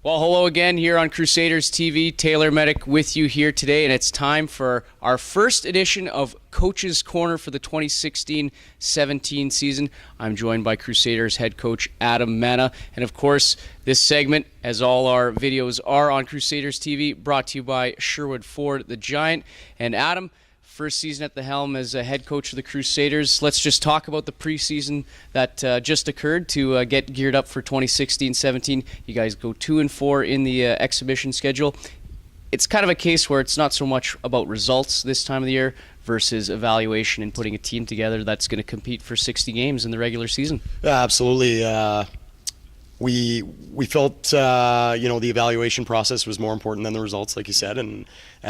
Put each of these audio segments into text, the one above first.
Well, hello again here on Crusaders TV. Taylor Medak with you here today, and it's time for our first edition of Coach's Corner for the 2016-17 season. I'm joined by Crusaders head coach Adam Manah, and of course, this segment, as all our videos are on Crusaders TV, brought to you by Sherwood Ford, the Giant. And Adam, first season at the helm as a head coach of the Crusaders. Let's just talk about the preseason that just occurred to get geared up for 2016-17. You guys go 2-4 in the exhibition schedule. It's kind of a case where it's not so much about results this time of the year versus evaluation and putting a team together that's going to compete for 60 games in the regular season. Yeah, absolutely. We felt the evaluation process was more important than the results, like you said, and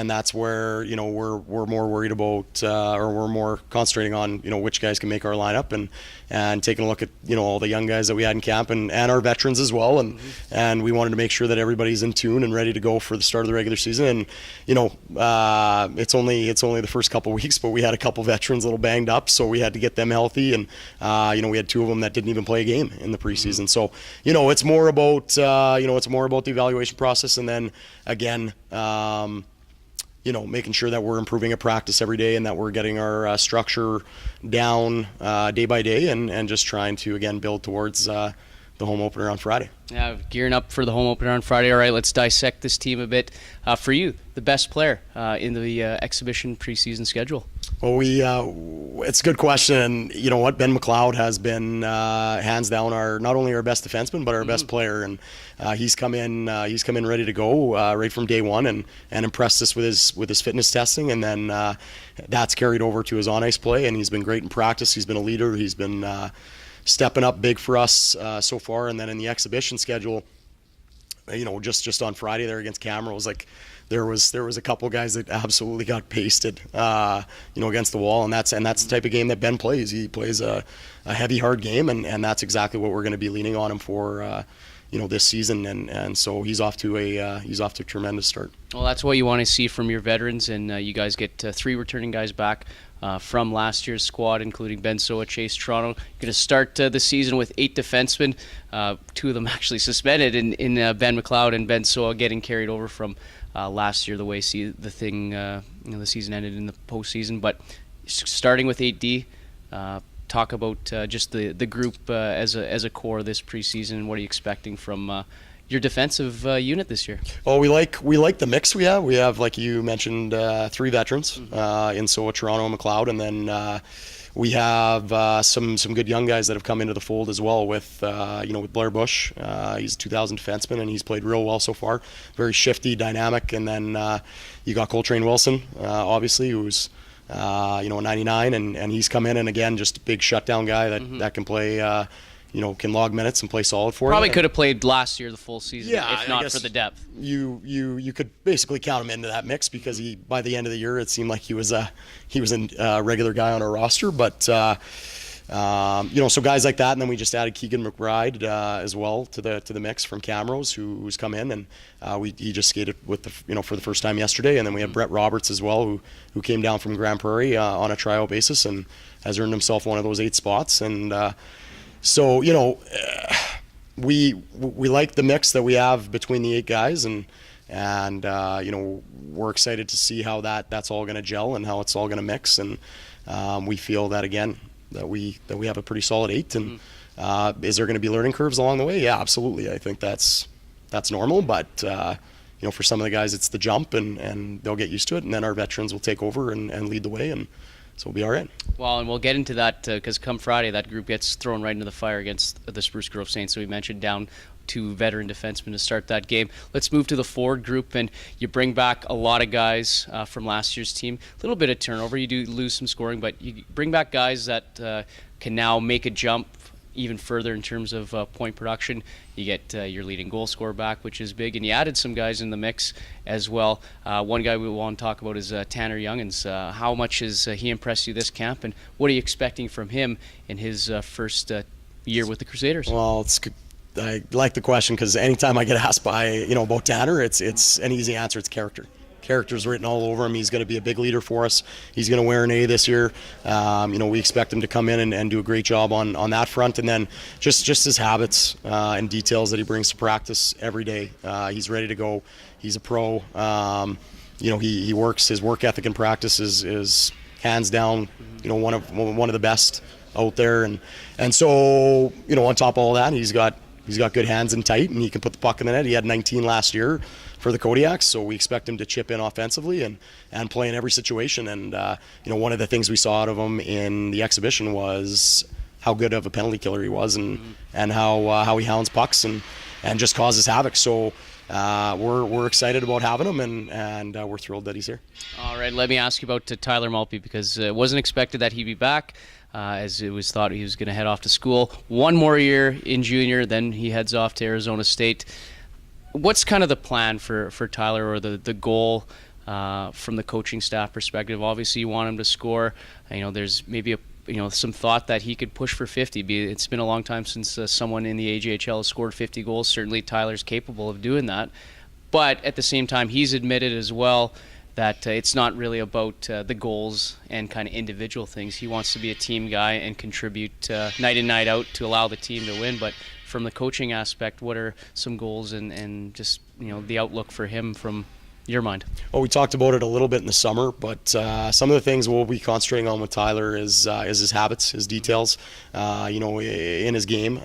that's where we're more worried about or we're more concentrating on which guys can make our lineup and taking a look at all the young guys that we had in camp and our veterans as well, and we wanted to make sure that everybody's in tune and ready to go for the start of the regular season. And it's only the first couple of weeks, but we had a couple veterans a little banged up, so we had to get them healthy, and we had two of them that didn't even play a game in the preseason. So it's more about the evaluation process, and then again, making sure that we're improving at practice every day and that we're getting our structure down day by day, and just trying to again build towards the home opener on Friday. Yeah, gearing up for the home opener on Friday. All right, let's dissect this team a bit. For you, the best player in the exhibition preseason schedule? Well, it's a good question. And you know what? Ben MacLeod has been hands down not only our best defenseman, but our best player. And he's come in ready to go right from day one, and impressed us with his fitness testing. And then that's carried over to his on-ice play, and he's been great in practice. He's been a leader. He's been stepping up big for us so far. And then in the exhibition schedule, just on Friday there against Camera, it was like there was a couple guys that absolutely got pasted against the wall, and that's the type of game that Ben plays. He plays a heavy, hard game, and that's exactly what we're going to be leaning on him for this season, and so he's off to a tremendous start. Well, that's what you want to see from your veterans, and you guys get three returning guys back from last year's squad, including Ben Soa, Chase Toronto. You're going to start the season with 8 defensemen, two of them actually suspended in Ben MacLeod and Ben Soa, getting carried over from last year, the way the season ended in the postseason. But starting with 8D, talk about just the group as a core this preseason. What are you expecting from your defensive unit this year? Well, we like the mix we have. We have, like you mentioned, 3 veterans in Soa, Toronto, and MacLeod, and then we have some good young guys that have come into the fold as well. With with Blair Bush, he's a 2000 defenseman, and he's played real well so far. Very shifty, dynamic, and then you got Coltrane Wilson, obviously, who's a 99, and he's come in, and again, just a big shutdown guy that can play. Can log minutes and play solid for Probably him. could have played last year the full season, if not for the depth. You could basically count him into that mix, because by the end of the year it seemed like he was a regular guy on our roster. But so guys like that, and then we just added Keegan McBride as well to the mix from Camrose, who's come in, and he just skated with for the first time yesterday. And then we have Brett Roberts as well, who came down from Grand Prairie on a tryout basis and has earned himself one of those 8 spots. And so we like the mix that we have between the 8 guys, and we're excited to see how that's all going to gel and how it's all going to mix. And we feel that again that we have a pretty solid 8. And is there going to be learning curves along the way? Yeah, absolutely. I think that's normal, but for some of the guys it's the jump, and they'll get used to it, and then our veterans will take over and lead the way, and so we'll be all right. Well, and we'll get into that because come Friday, that group gets thrown right into the fire against the Spruce Grove Saints. So we mentioned down 2 veteran defensemen to start that game. Let's move to the forward group, and you bring back a lot of guys from last year's team. A little bit of turnover. You do lose some scoring, but you bring back guys that can now make a jump even further in terms of point production. You get your leading goal scorer back, which is big, and you added some guys in the mix as well. One guy we want to talk about is Tanner Youngins. How much has he impressed you this camp, and what are you expecting from him in his first year with the Crusaders? Well, I like the question, because anytime I get asked about Tanner, it's an easy answer. It's character. character's written all over him. He's going to be a big leader for us. He's going to wear an A this year. We expect him to come in and do a great job on that front. And then just his habits and details that he brings to practice every day. He's ready to go. He's a pro. He works. His work ethic in practice is hands down, one of the best out there. And so, on top of all that, he's got good hands and tight, and he can put the puck in the net. He had 19 last year for the Kodiaks, so we expect him to chip in offensively and play in every situation. And one of the things we saw out of him in the exhibition was how good of a penalty killer he was, and how he hounds pucks and just causes havoc. So we're excited about having him, and we're thrilled that he's here. All right, let me ask you about Tyler Maltby, because it wasn't expected that he'd be back, as it was thought he was going to head off to school. One more year in junior, then he heads off to Arizona State. What's kind of the plan for Tyler, or the goal from the coaching staff perspective? Obviously, you want him to score. There's maybe some thought that he could push for 50. It's been a long time since someone in the AJHL has scored 50 goals. Certainly Tyler's capable of doing that. But at the same time, he's admitted as well that it's not really about the goals and kind of individual things. He wants to be a team guy and contribute night in, night out to allow the team to win. But from the coaching aspect, what are some goals and just the outlook for him from your mind? Well, we talked about it a little bit in the summer, but some of the things we'll be concentrating on with Tyler is his habits, his details. In his game,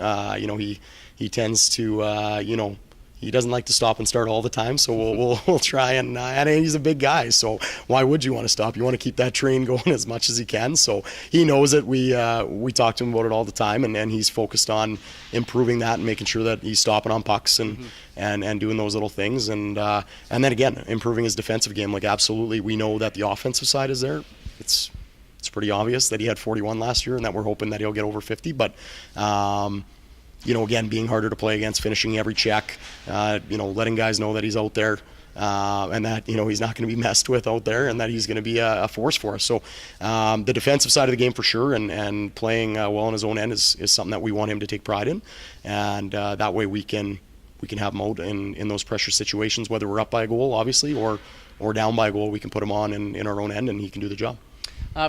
he tends to he doesn't like to stop and start all the time, so we'll try and he's a big guy, so why would you want to stop? You want to keep that train going as much as he can. So he knows it. We talk to him about it all the time, and he's focused on improving that and making sure that he's stopping on pucks and doing those little things, and then again improving his defensive game. Like, absolutely, we know that the offensive side is there. It's pretty obvious that he had 41 last year, and that we're hoping that he'll get over 50, but again, being harder to play against, finishing every check, letting guys know that he's out there, and that, he's not going to be messed with out there, and that he's going to be a force for us. So the defensive side of the game for sure, and playing well on his own end is something that we want him to take pride in, and that way we can have him out in those pressure situations, whether we're up by a goal, obviously, or down by a goal. We can put him on in our own end, and he can do the job.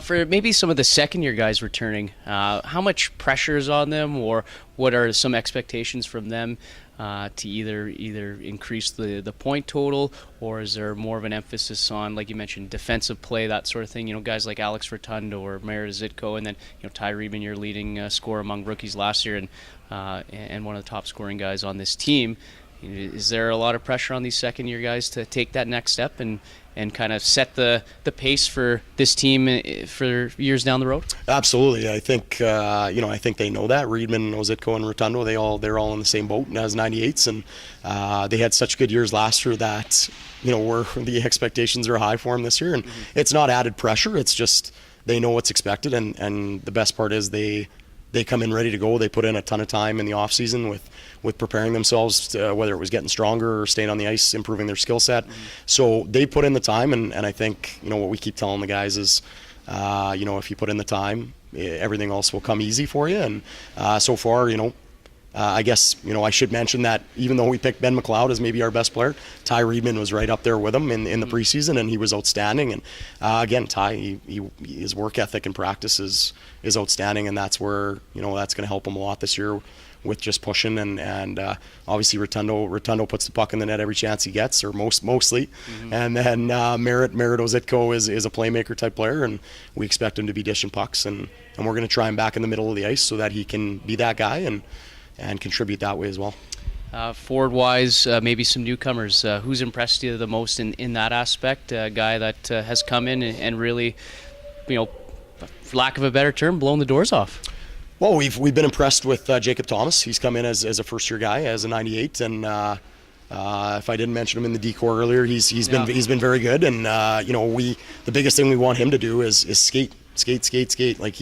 For maybe some of the second-year guys returning, how much pressure is on them, or what are some expectations from them to either increase the point total, or is there more of an emphasis on, like you mentioned, defensive play, that sort of thing? Guys like Alex Rotundo or Merit Zitko, and then Ty Rieben, your leading scorer among rookies last year, and one of the top-scoring guys on this team. Is there a lot of pressure on these second-year guys to take that next step and kind of set the pace for this team for years down the road? Absolutely. I think they know that. Riedman, Ozitko, and Rotundo, they're all in the same boat as 98s, and they had such good years last year that the expectations are high for them this year, and it's not added pressure. It's just they know what's expected, and the best part is they come in ready to go. They put in a ton of time in the off season with preparing themselves to, whether it was getting stronger or staying on the ice, improving their skill set. So they put in the time, and I think what we keep telling the guys is if you put in the time, everything else will come easy for you. And so far, I guess I should mention that even though we picked Ben MacLeod as maybe our best player, Ty Rieben was right up there with him in the preseason, and he was outstanding. And again, Ty, his work ethic and practice is outstanding, and that's where that's going to help him a lot this year with just pushing. And obviously Rotundo puts the puck in the net every chance he gets, or mostly. And then Merit Ozitko is a playmaker type player, and we expect him to be dishing pucks, and we're going to try him back in the middle of the ice so that he can be that guy and contribute that way as well. Forward-wise, maybe some newcomers. Who's impressed you the most in that aspect? A guy that has come in and really, for lack of a better term, blown the doors off. Well, we've been impressed with Jacob Thomas. He's come in as a first-year guy, as a 98, and if I didn't mention him in the decor earlier, he's been very good. And the biggest thing we want him to do is skate. Like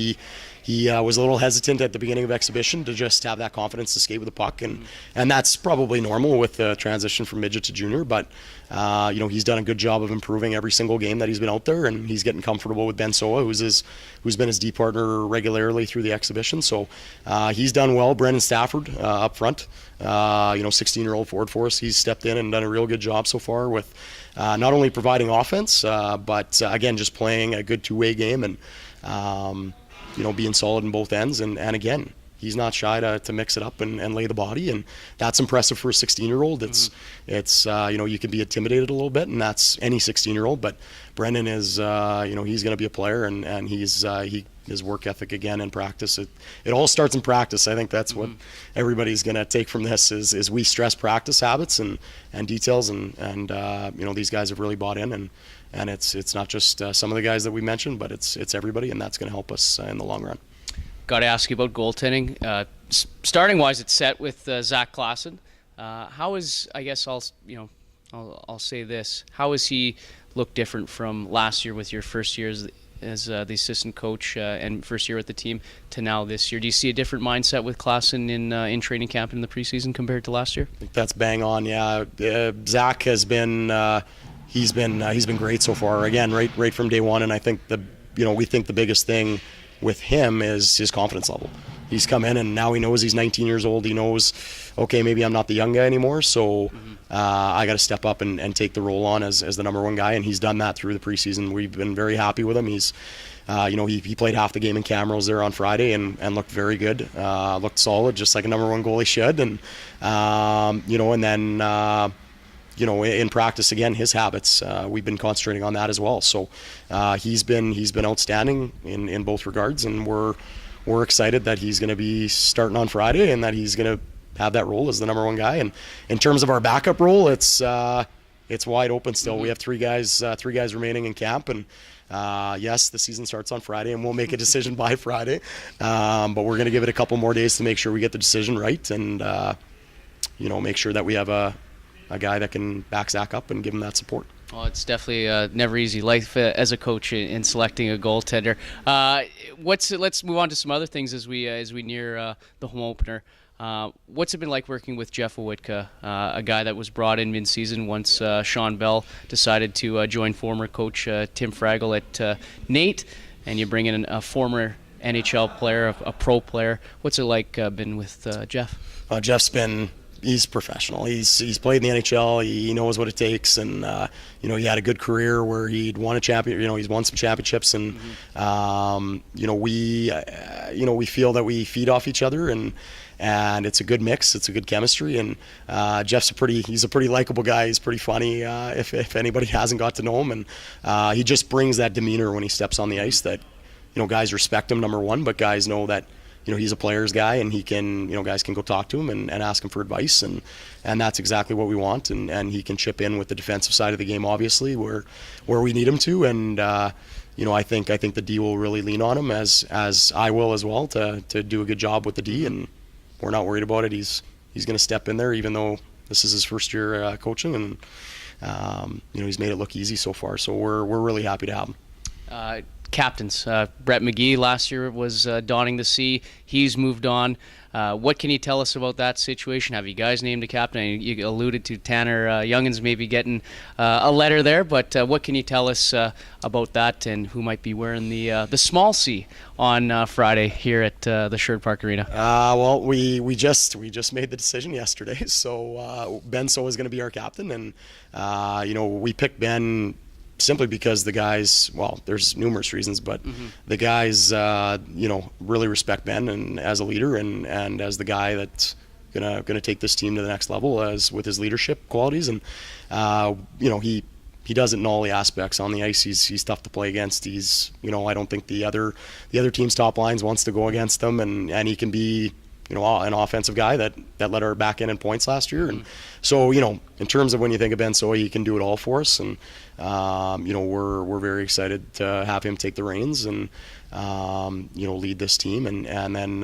he was a little hesitant at the beginning of exhibition to just have that confidence to skate with the puck, and that's probably normal with the transition from midget to junior. But he's done a good job of improving every single game that he's been out there, and he's getting comfortable with Ben Soa, who's been his D partner regularly through the exhibition. So he's done well. Brendan Stafford up front, 16-year-old forward for us. He's stepped in and done a real good job so far with not only providing offense, but again, just playing a good two-way game and being solid in both ends. And again, he's not shy to mix it up and lay the body, and that's impressive for a 16-year-old. It's you can be intimidated a little bit, and that's any 16-year-old. But Brendan is he's going to be a player, and his work ethic again in practice. It all starts in practice. I think that's what everybody's going to take from this is we stress practice habits and details, and these guys have really bought in, and it's not just some of the guys that we mentioned, but it's everybody, and that's going to help us in the long run. Got to ask you about goaltending. Starting wise, it's set with Zachlaussen. How is, I guess I'll say this. How has he looked different from last year with your first year as the assistant coach and first year with the team to now this year? Do you see a different mindset with Clausen in training camp in the preseason compared to last year? I think that's bang on. Yeah, Zach has been he's been great so far. Again, right from day one, and I think we think the biggest thing with him is his confidence level. He's come in and now he knows he's 19 years old. He knows, okay, maybe I'm not the young guy anymore, so I got to step up and take the role on as the number one guy, and he's done that through the preseason. We've been very happy with him. He's, he played half the game in Camrose there on Friday and looked very good. Looked solid, just like a number one goalie should. And and then. In practice, again, his habits, we've been concentrating on that as well. So he's been outstanding in both regards, and we're excited that he's going to be starting on Friday and that he's going to have that role as the number one guy. And in terms of our backup role, it's wide open still. We have three guys remaining in camp, and yes, the season starts on Friday, and we'll make a decision by Friday. But we're going to give it a couple more days to make sure we get the decision right, and make sure that we have a guy that can back Zach up and give him that support. Well, it's definitely never easy life as a coach in selecting a goaltender. Let's move on to some other things as we near the home opener. What's it been like working with Jeff Witkowski, a guy that was brought in mid-season once Sean Bell decided to join former coach Tim Fraggle at Nate, and you bring in a former NHL player, a pro player. What's it like been with Jeff? He's professional. He's played in the NHL. He knows what it takes, and he had a good career where he'd won a champion. He's won some championships, and we feel that we feed off each other, and it's a good mix. It's a good chemistry, and Jeff's he's a pretty likable guy. He's pretty funny. If anybody hasn't got to know him, and he just brings that demeanor when he steps on the ice that guys respect him, number one, but guys know that. He's a player's guy, and he can, guys can go talk to him and ask him for advice, and that's exactly what we want. And he can chip in with the defensive side of the game, obviously, where we need him to. And I think the D will really lean on him as I will as well to do a good job with the D, and we're not worried about it. He's going to step in there, even though this is his first year coaching, and he's made it look easy so far. So we're really happy to have him. Captains. Brett McGee last year was donning the C. He's moved on. What can you tell us about that situation? Have you guys named a captain? You alluded to Tanner Youngins maybe getting a letter there, but what can you tell us about that, and who might be wearing the small C on Friday here at the Sherwood Park Arena? Well, we just made the decision yesterday. So Ben So is going to be our captain, and we picked Ben simply because the guys, well, there's numerous reasons, but the guys, really respect Ben and as a leader and as the guy that's gonna take this team to the next level as with his leadership qualities. And he does it in all the aspects on the ice. He's tough to play against. He's I don't think the other team's top lines wants to go against him, and he can be an offensive guy that led our back end in points last year. And so, in terms of when you think of Ben Soy, he can do it all for us. And, we're very excited to have him take the reins and, lead this team. And then,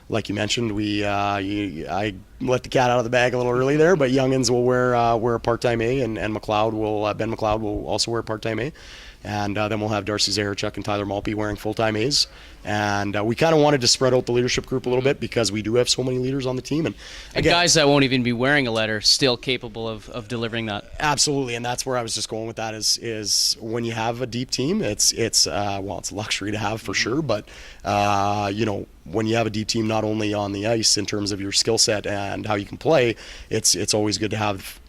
like you mentioned, I let the cat out of the bag a little early there, but Youngins will wear a part-time A, and Ben MacLeod will also wear part-time A. and then we'll have Darcy Zaharchuk and Tyler Malpe wearing full-time A's. And we kind of wanted to spread out the leadership group a little bit because we do have so many leaders on the team. And again, guys that won't even be wearing a letter still capable of delivering that. Absolutely, and that's where I was just going with that is when you have a deep team, it's a luxury to have for sure, but when you have a deep team not only on the ice in terms of your skill set and how you can play, it's always good to have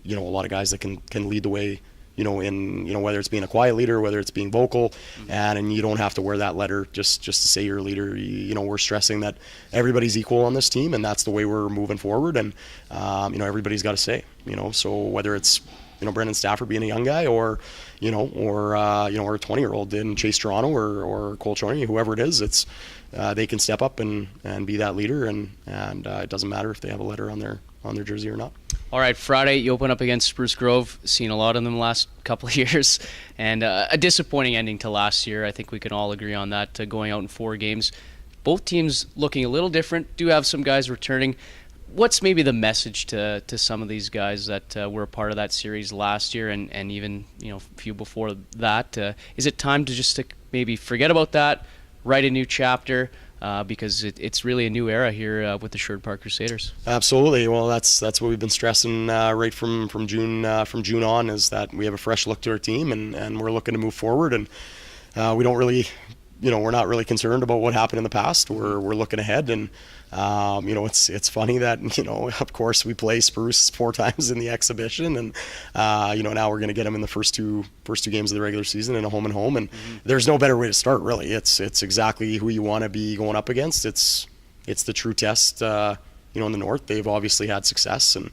a lot of guys that can lead the way, whether it's being a quiet leader, whether it's being vocal, and you don't have to wear that letter just to say you're a leader. We're stressing that everybody's equal on this team, and that's the way we're moving forward. And everybody's got to say, so whether it's Brendan Stafford being a young guy, or a 20-year-old in Chase Toronto or Cole Chorney, whoever it is, it's they can step up and be that leader, and it doesn't matter if they have a letter on their jersey or not. All right, Friday you open up against Spruce Grove. Seen a lot of them the last couple of years, and a disappointing ending to last year. I think we can all agree on that. Going out in 4 games, both teams looking a little different. Do have some guys returning. What's maybe the message to some of these guys that were a part of that series last year and even a few before that? Is it time to just maybe forget about that, write a new chapter? Because it's really a new era here with the Sherwood Park Crusaders. Absolutely. Well, that's what we've been stressing right from June on, is that we have a fresh look to our team, and we're looking to move forward, and we don't really, we're not really concerned about what happened in the past. We're looking ahead, and it's funny that of course we play Spruce 4 times in the exhibition, and now we're going to get them in the first two games of the regular season in a home and home, and there's no better way to start, really. It's exactly who you want to be going up against. It's the true test. In the North, they've obviously had success, and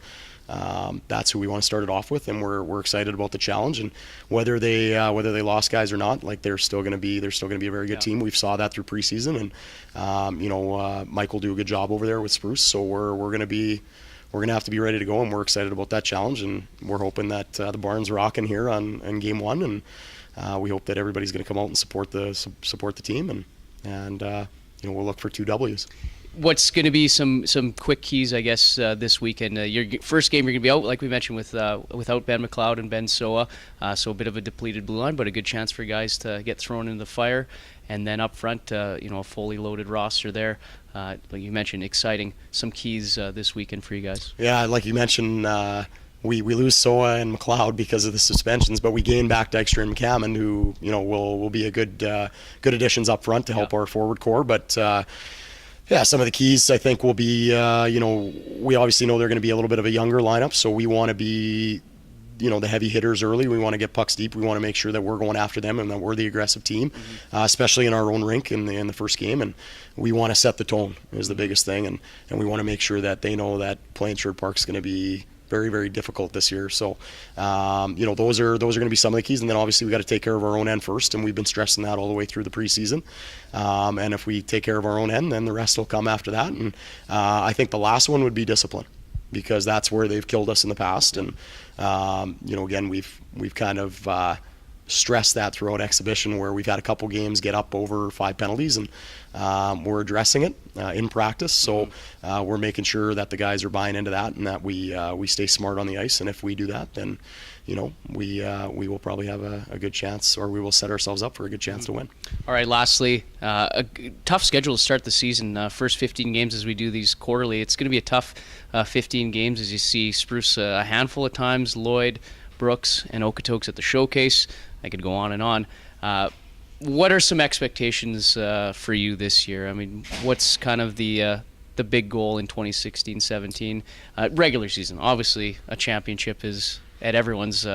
that's who we want to start it off with, and we're excited about the challenge. And whether they lost guys or not, they're still going to be a very good team. We saw that through preseason, and Mike will do a good job over there with Spruce. So we're going to have to be ready to go, and we're excited about that challenge. And we're hoping that the barn's rocking here on game 1, and we hope that everybody's going to come out and support the team, and we'll look for 2 W's. What's going to be some quick keys, I guess, this weekend? Your first game, you're going to be out, like we mentioned, without Ben MacLeod and Ben Soa, so a bit of a depleted blue line, but a good chance for guys to get thrown into the fire. And then up front, a fully loaded roster there. Like you mentioned, exciting. Some keys this weekend for you guys. Yeah, like you mentioned, we lose Soa and MacLeod because of the suspensions, but we gain back Dykstra and McCammon, who will be a good additions up front to help our forward core, but. Yeah, some of the keys I think will be, we obviously know they're going to be a little bit of a younger lineup, so we want to be, the heavy hitters early. We want to get pucks deep. We want to make sure that we're going after them and that we're the aggressive team, especially in our own rink in the first game. And we want to set the tone is the biggest thing, and we want to make sure that they know that playing Sherwood Park is going to be very, very difficult this year. So, those are going to be some of the keys. And then obviously we got to take care of our own end first, and we've been stressing that all the way through the preseason. And if we take care of our own end, then the rest will come after that. And I think the last one would be discipline, because that's where they've killed us in the past. And again, we've kind of stressed that throughout exhibition, where we've had a couple games get up over 5 penalties, and we're addressing it in practice. So we're making sure that the guys are buying into that, and that we stay smart on the ice. And if we do that, then we will probably have a good chance, or we will set ourselves up for a good chance to win. All right, lastly, a tough schedule to start the season. First 15 games as we do these quarterly. It's going to be a tough 15 games as you see Spruce a handful of times, Lloyd, Brooks, and Okotoks at the showcase. I could go on and on. What are some expectations for you this year? I mean, what's kind of the big goal in 2016-17? Regular season, obviously, a championship is at everyone's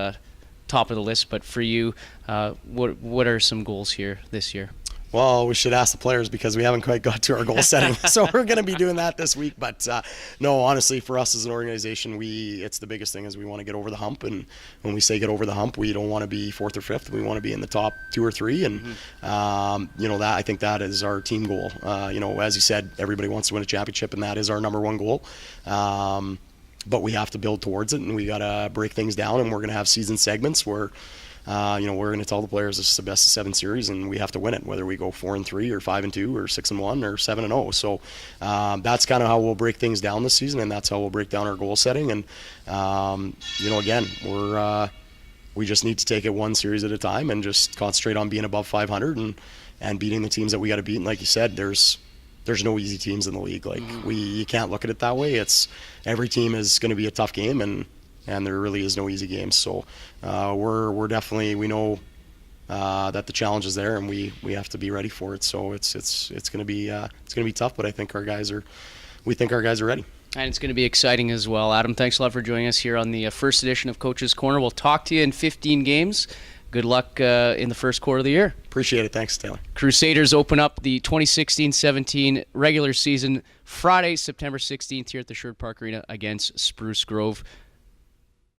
top of the list. But for you, what are some goals here this year? Well, we should ask the players, because we haven't quite got to our goal setting. So we're going to be doing that this week. But no, honestly, for us as an organization, it's the biggest thing is we want to get over the hump. And when we say get over the hump, we don't want to be 4th or 5th. We want to be in the top 2 or 3. And, that I think that is our team goal. As you said, everybody wants to win a championship, and that is our number 1 goal. But we have to build towards it, and we got to break things down. And we're going to have season segments where we're going to tell the players this is the best of 7 series, and we have to win it, whether we go 4-3 or 5-2 or 6-1 or 7-0. So that's kind of how we'll break things down this season, and that's how we'll break down our goal setting. And again, we just need to take it one series at a time and just concentrate on being above 500 and beating the teams that we got to beat. And like you said, there's no easy teams in the league. Like you can't look at it that way. It's every team is going to be a tough game, and there really is no easy games. So we're definitely, we know that the challenge is there, and we have to be ready for it. So it's going to be tough, but I think we think our guys are ready. And it's going to be exciting as well. Adam, thanks a lot for joining us here on the first edition of Coach's Corner. We'll talk to you in 15 games. Good luck in the first quarter of the year. Appreciate it. Thanks, Taylor. Crusaders open up the 2016-17 regular season Friday, September 16th here at the Sherwood Park Arena against Spruce Grove.